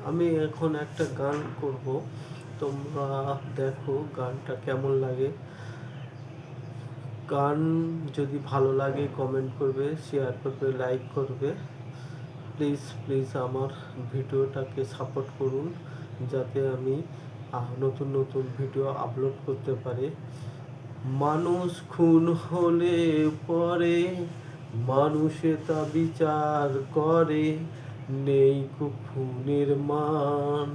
আমি এখন একটা গান করব, তোমরা দেখো গানটা কেমন লাগে। গান যদি ভালো লাগে কমেন্ট করবে, শেয়ার করবে, লাইক করবে। প্লিজ প্লিজ আমার ভিডিওটাকে সাপোর্ট করুন, যাতে আমি নতুন নতুন ভিডিও আপলোড করতে পারি। মানুষ খুন হলে পরে মানুষে তা বিচার করে, নেই খুনের মান,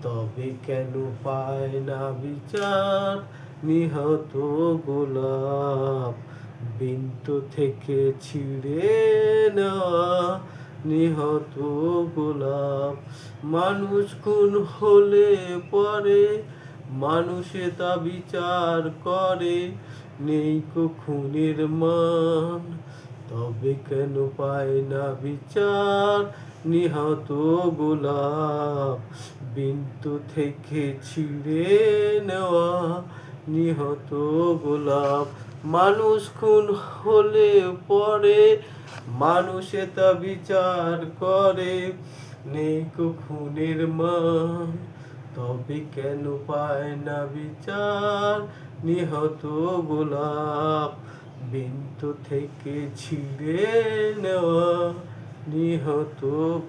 তবে কেন পায় না বিচার নিহত গোলাপ, বিন্তু থেকে ছিঁড়ে নেওয়া নিহত গোলাপ। মানুষ খুন হলে পরে মানুষে তা বিচার করে, নেই খুনের মান, তবে কেন পায় না বিচার নিহত গোলাপ, বিন্তু থেকে ছিঁড়ে নেওয়া নিহত গোলাপ। মানুষ খুন হলে পরে মানুষে তা বিচার করে, নেই খুনের মান, তবে কেন পায় না বিচার নিহত গোলাপ, বিন্তু থেকে ছিঁড়ে নেওয়া নিহত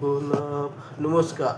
গোলাপ। নমস্কার।